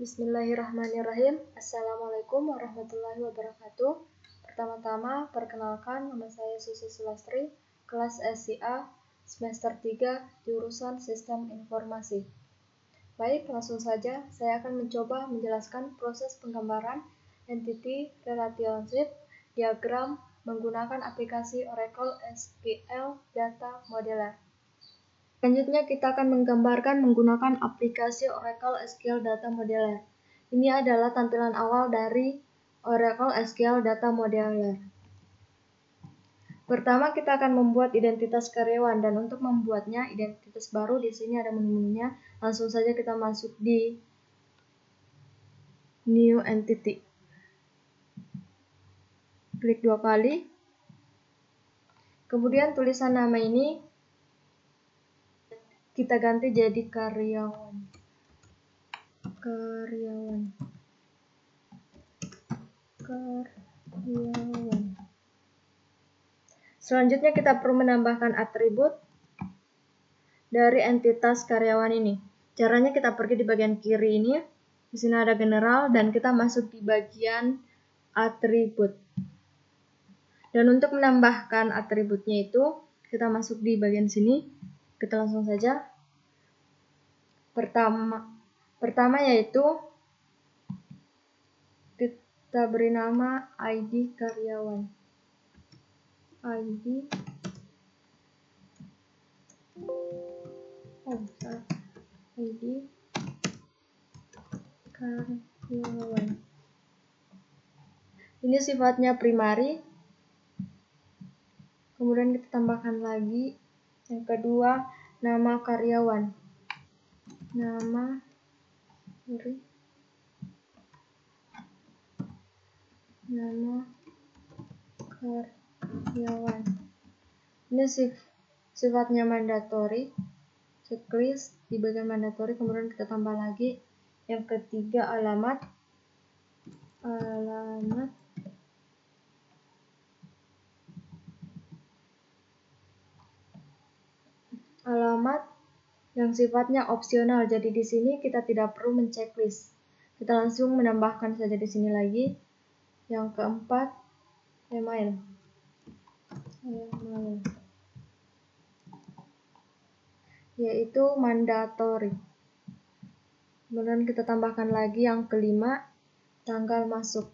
Bismillahirrahmanirrahim. Assalamualaikum warahmatullahi wabarakatuh. Pertama-tama, perkenalkan, nama saya Susi Sulastri, kelas SIA, semester 3, jurusan Sistem Informasi. Baik, langsung saja saya akan mencoba menjelaskan proses penggambaran Entity Relationship Diagram menggunakan aplikasi Oracle SQL Data Modeler. Selanjutnya kita akan menggambarkan menggunakan aplikasi Oracle SQL Data Modeler. Ini adalah tampilan awal dari Oracle SQL Data Modeler. Pertama kita akan membuat identitas karyawan, dan untuk membuatnya identitas baru di sini ada menu-menunya. Langsung saja kita masuk di New Entity. Klik 2 kali. Kemudian tulisan nama ini kita ganti jadi karyawan. Selanjutnya kita perlu menambahkan atribut dari entitas karyawan ini. Caranya kita pergi di bagian kiri ini. Di sini ada general dan kita masuk di bagian atribut. Dan untuk menambahkan atributnya itu kita masuk di bagian sini. Kita langsung saja. Pertama yaitu kita beri nama ID karyawan. ID karyawan. Ini sifatnya primary. Kemudian kita tambahkan lagi yang kedua, nama karyawan. Nama karyawan. Ini sifatnya mandatory. Checklist di bagian mandatory. Kemudian kita tambah lagi yang ketiga, alamat. Alamat yang sifatnya opsional. Jadi di sini kita tidak perlu menceklis. Kita langsung menambahkan saja di sini lagi. Yang keempat, email. Yaitu mandatory. Kemudian kita tambahkan lagi yang kelima, tanggal masuk.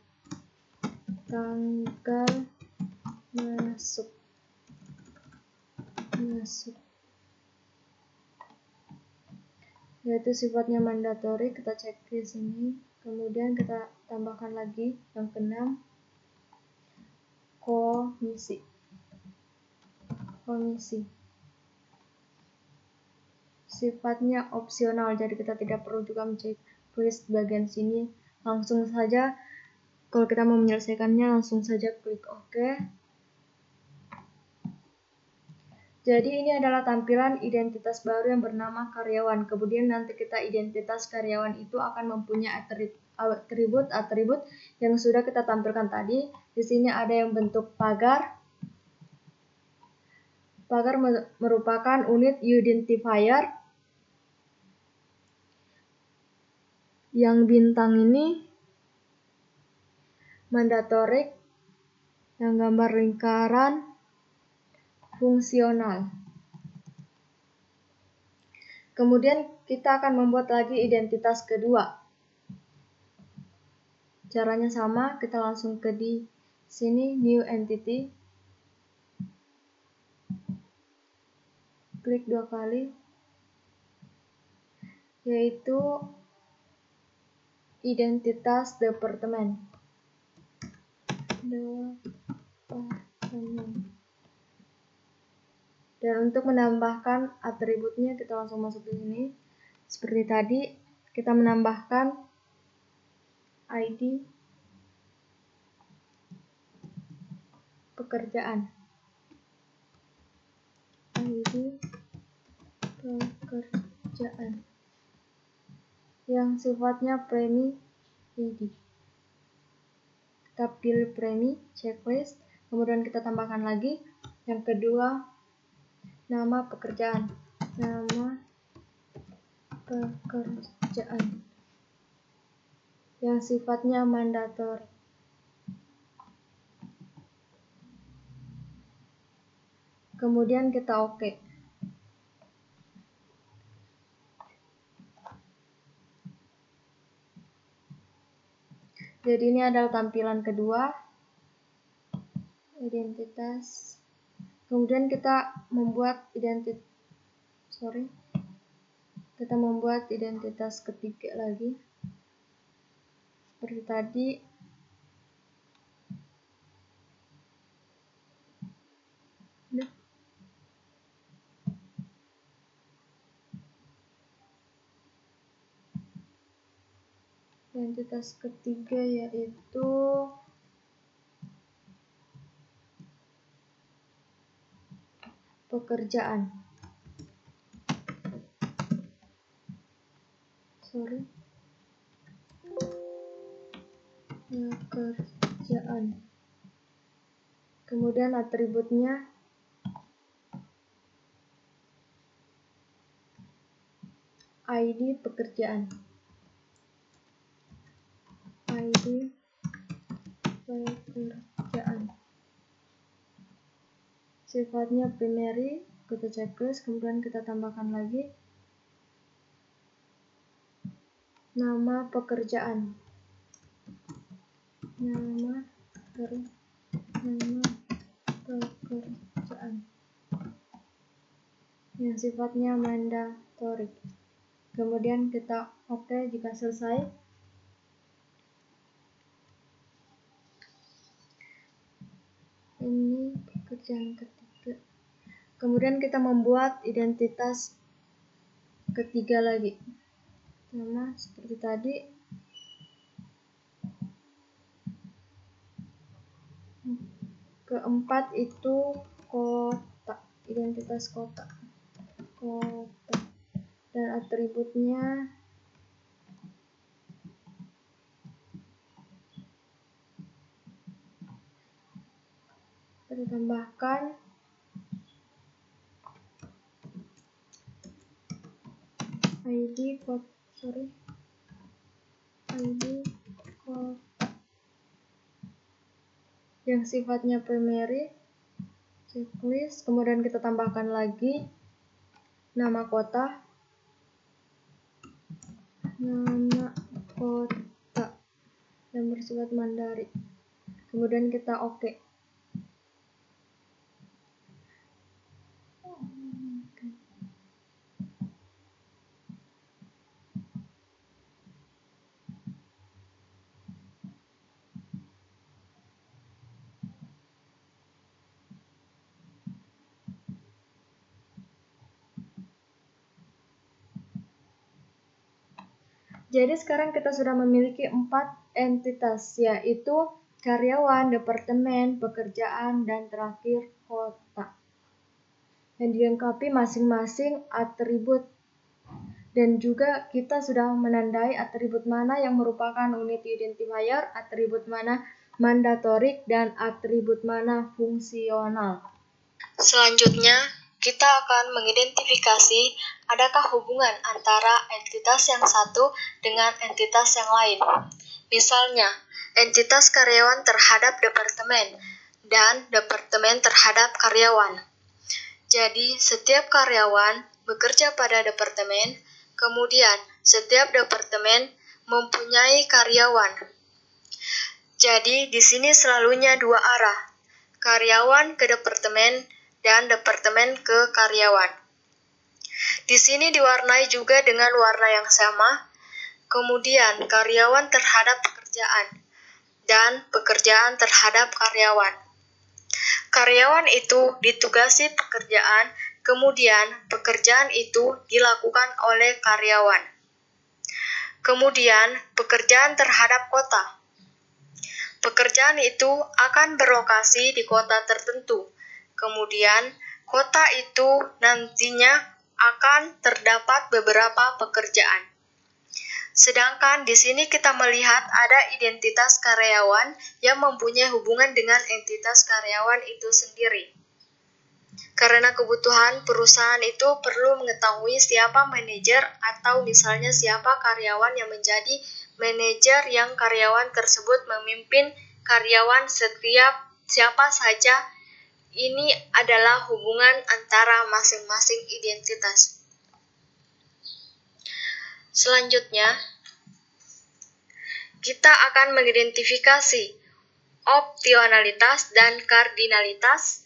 Yaitu sifatnya mandatory, kita cek di sini. Kemudian kita tambahkan lagi yang keenam, komisi. Sifatnya opsional, jadi kita tidak perlu juga menceklis bagian sini. Langsung saja, kalau kita mau menyelesaikannya, langsung saja klik OK. Jadi ini adalah tampilan identitas baru yang bernama karyawan. Kemudian nanti kita identitas karyawan itu akan mempunyai atribut yang sudah kita tampilkan tadi. Di sini ada yang bentuk pagar. Pagar merupakan unit identifier. Yang bintang ini mandatory. Yang gambar lingkaran fungsional. Kemudian kita akan membuat lagi identitas kedua. Caranya sama, kita langsung ke di sini New Entity. Klik 2 kali. Yaitu identitas departemen. Dan untuk menambahkan atributnya kita langsung masuk ke sini. Seperti tadi, kita menambahkan ID pekerjaan. Yang sifatnya premi ID. Kita pilih premi, checklist. Kemudian kita tambahkan lagi yang kedua, nama pekerjaan. yang sifatnya mandatori. Kemudian kita oke. Jadi ini adalah tampilan kedua, identitas. Kemudian kita membuat identitas ketiga lagi. Seperti tadi. Identitas ketiga yaitu pekerjaan. Pekerjaan. Kemudian atributnya ID pekerjaan. ID pekerjaan. Sifatnya primary, kita checklist, kemudian kita tambahkan lagi nama pekerjaan. Nama pekerjaan yang sifatnya mandatory. Kemudian kita oke jika selesai. Ini pekerjaan ketiga. Kemudian kita membuat identitas ketiga lagi. Sama seperti tadi. Keempat itu kota, identitas kota. Dan atributnya kita tambahkan ID kota yang sifatnya primary, checklist, kemudian kita tambahkan lagi nama kota yang bersifat mandatory. Kemudian kita oke. Jadi sekarang kita sudah memiliki 4 entitas, yaitu karyawan, departemen, pekerjaan, dan terakhir kota. Yang dilengkapi masing-masing atribut. Dan juga kita sudah menandai atribut mana yang merupakan unit identifier, atribut mana mandatorik, dan atribut mana fungsional. Selanjutnya, kita akan mengidentifikasi adakah hubungan antara entitas yang satu dengan entitas yang lain. Misalnya, entitas karyawan terhadap departemen dan departemen terhadap karyawan. Jadi, setiap karyawan bekerja pada departemen, kemudian setiap departemen mempunyai karyawan. Jadi, di sini selalunya dua arah, karyawan ke departemen dan departemen ke karyawan. Di sini diwarnai juga dengan warna yang sama, kemudian karyawan terhadap pekerjaan, dan pekerjaan terhadap karyawan. Karyawan itu ditugasi pekerjaan, kemudian pekerjaan itu dilakukan oleh karyawan. Kemudian pekerjaan terhadap kota. Pekerjaan itu akan berlokasi di kota tertentu. Kemudian, kota itu nantinya akan terdapat beberapa pekerjaan. Sedangkan di sini kita melihat ada identitas karyawan yang mempunyai hubungan dengan entitas karyawan itu sendiri. Karena kebutuhan perusahaan itu perlu mengetahui siapa manajer atau misalnya siapa karyawan yang menjadi manajer yang karyawan tersebut memimpin karyawan siapa saja. Ini adalah hubungan antara masing-masing identitas. Selanjutnya, kita akan mengidentifikasi optionalitas dan kardinalitas.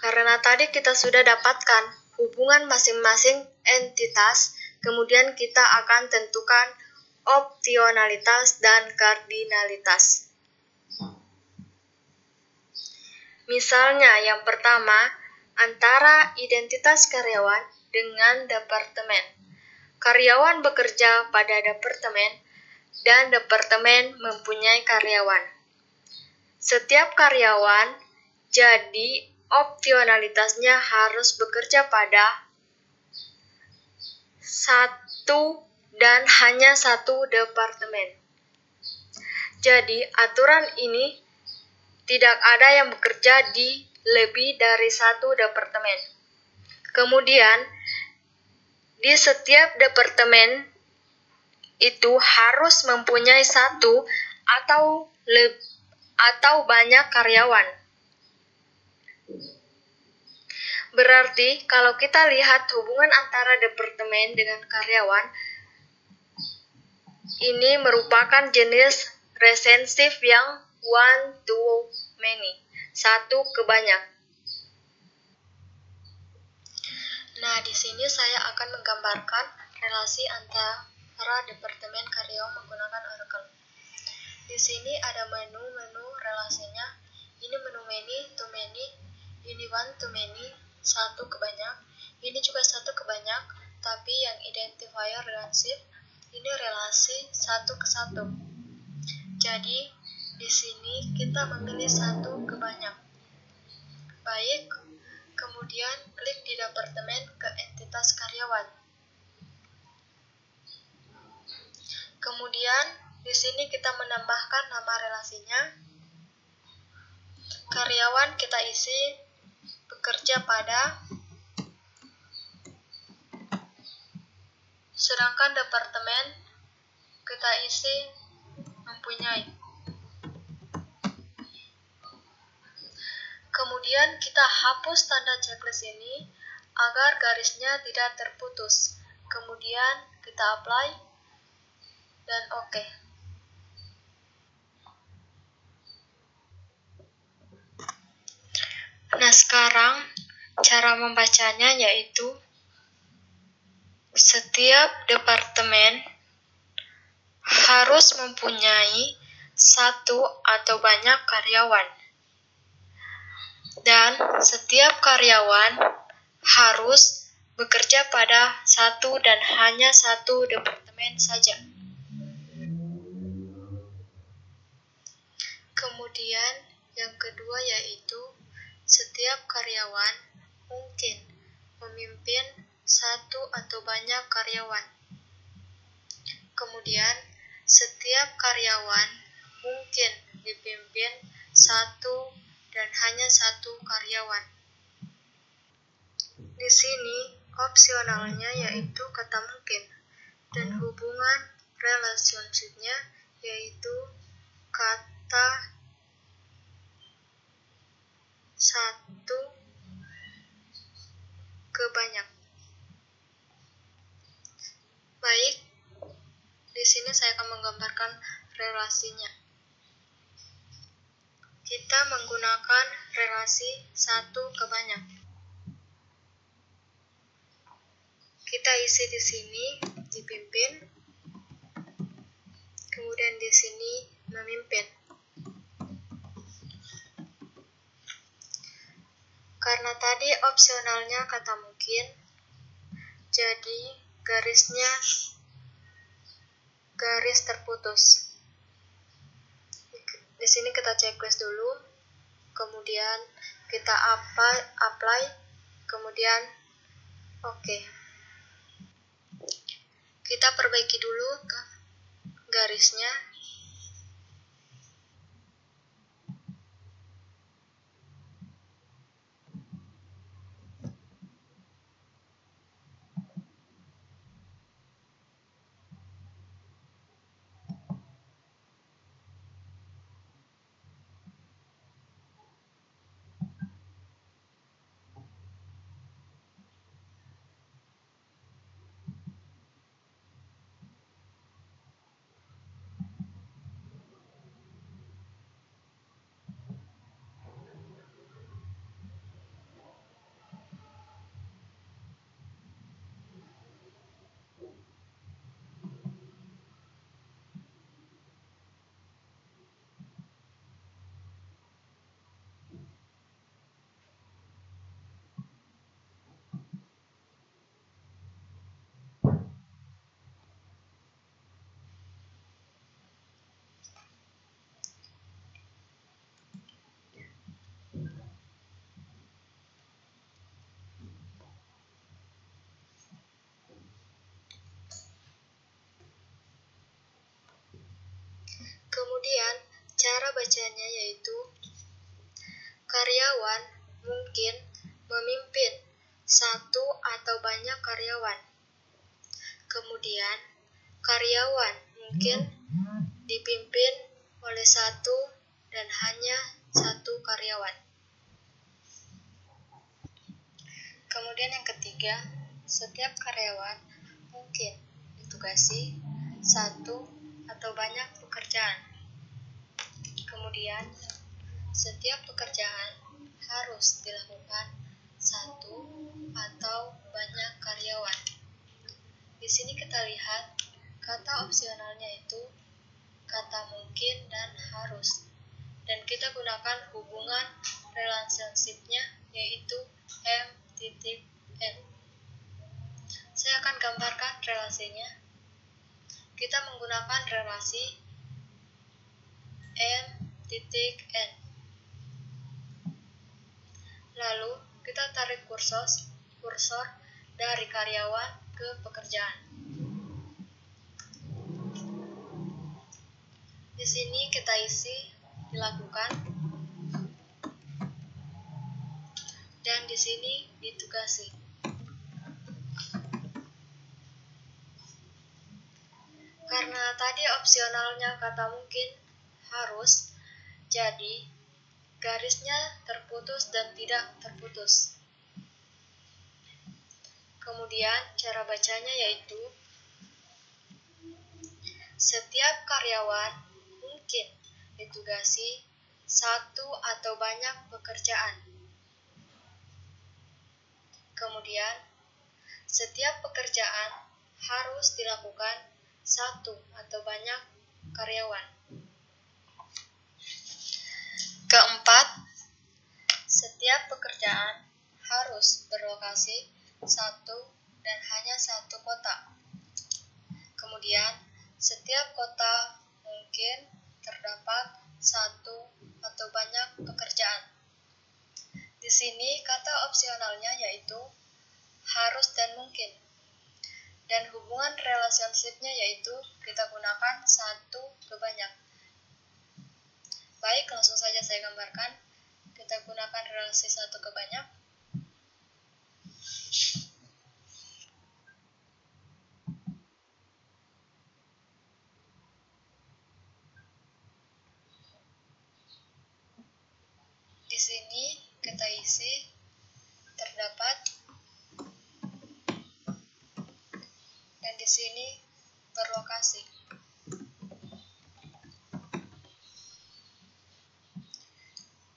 Karena tadi kita sudah dapatkan hubungan masing-masing entitas, kemudian kita akan tentukan optionalitas dan kardinalitas. Misalnya, yang pertama, antara identitas karyawan dengan departemen. Karyawan bekerja pada departemen, dan departemen mempunyai karyawan. Setiap karyawan, jadi optionalitasnya harus bekerja pada satu dan hanya satu departemen. Jadi, aturan ini tidak ada yang bekerja di lebih dari satu departemen. Kemudian, di setiap departemen itu harus mempunyai satu atau banyak karyawan. Berarti, kalau kita lihat hubungan antara departemen dengan karyawan, ini merupakan jenis resensif yang one to many, satu ke banyak. Nah, di sini saya akan menggambarkan relasi antara departemen karyawan menggunakan Oracle. Di sini ada menu relasinya. Ini menu many to many, ini one to many, satu ke banyak. Ini juga satu ke banyak, tapi yang identifier dengan shift ini relasi satu ke satu. Jadi, di sini kita memilih satu ke banyak. Baik, kemudian klik di departemen ke entitas karyawan. Kemudian, di sini kita menambahkan nama relasinya. Karyawan kita isi bekerja pada, sedangkan departemen kita isi mempunyai. Kemudian kita hapus tanda checklist ini agar garisnya tidak terputus. Kemudian kita apply dan oke. Nah, sekarang cara membacanya yaitu setiap departemen harus mempunyai satu atau banyak karyawan. Dan setiap karyawan harus bekerja pada satu dan hanya satu departemen saja. Kemudian yang kedua yaitu setiap karyawan mungkin memimpin satu atau banyak karyawan. Kemudian setiap karyawan mungkin dipimpin satu dan hanya satu karyawan. Di sini opsionalnya yaitu kata mungkin dan hubungan relationship-nya yaitu kata satu ke banyak. Baik, di sini saya akan menggambarkan relasinya. Kita menggunakan relasi satu ke banyak. Kita isi di sini dipimpin, kemudian di sini memimpin. Karena tadi opsionalnya kata mungkin, jadi garisnya garis terputus. Di sini kita checklist dulu, kemudian kita apply, kemudian oke. Kita perbaiki dulu ke garisnya. bacanya yaitu karyawan mungkin memimpin satu atau banyak karyawan. Kemudian, karyawan mungkin dipimpin oleh satu dan hanya satu karyawan. Kemudian yang ketiga, setiap karyawan mungkin ditugasi satu atau banyak pekerjaan. Kemudian, setiap pekerjaan harus dilakukan satu atau banyak karyawan. Di sini kita lihat kata opsionalnya itu kata mungkin dan harus. Dan kita gunakan hubungan relationship-nya yaitu M.N. Saya akan gambarkan relasinya. Kita menggunakan relasi M.N. Lalu kita tarik kursor dari karyawan ke pekerjaan. Di sini kita isi dilakukan dan di sini ditugasi. Karena tadi opsionalnya kata mungkin harus, jadi garisnya terputus dan tidak terputus. Kemudian cara bacanya yaitu setiap karyawan mungkin ditugasi satu atau banyak pekerjaan. Kemudian setiap pekerjaan harus dilakukan satu atau banyak karyawan. Keempat, setiap pekerjaan harus berlokasi satu dan hanya satu kota. Kemudian, setiap kota mungkin terdapat satu atau banyak pekerjaan. Di sini kata opsionalnya yaitu harus dan mungkin. Dan hubungan relationship-nya yaitu kita gunakan satu ke banyak. Baik, langsung saja saya gambarkan. Kita gunakan relasi satu ke banyak. Di sini kita isi terdapat dan di sini berlokasi.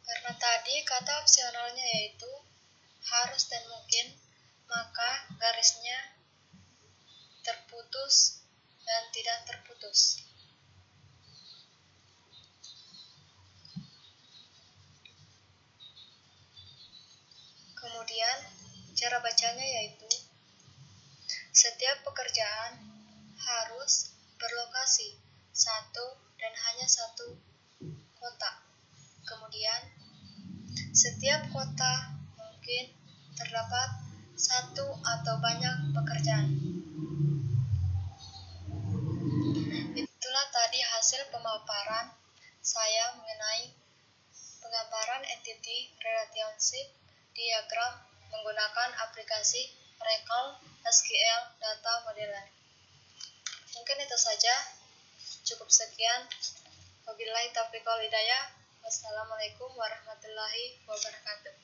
Karena tadi kata opsionalnya yaitu harus dan mungkin, maka garisnya terputus dan tidak terputus. Kemudian cara bacanya yaitu setiap pekerjaan harus berlokasi satu dan hanya satu kota. Kemudian setiap kota mungkin terdapat satu atau banyak pekerjaan. Itulah tadi hasil pemaparan saya mengenai penggambaran entity relationship diagram menggunakan aplikasi Oracle SQL Data Modeler. Mungkin itu saja. Cukup sekian. Wabillahi taufiq wal hidayah. Wassalamualaikum warahmatullahi wabarakatuh.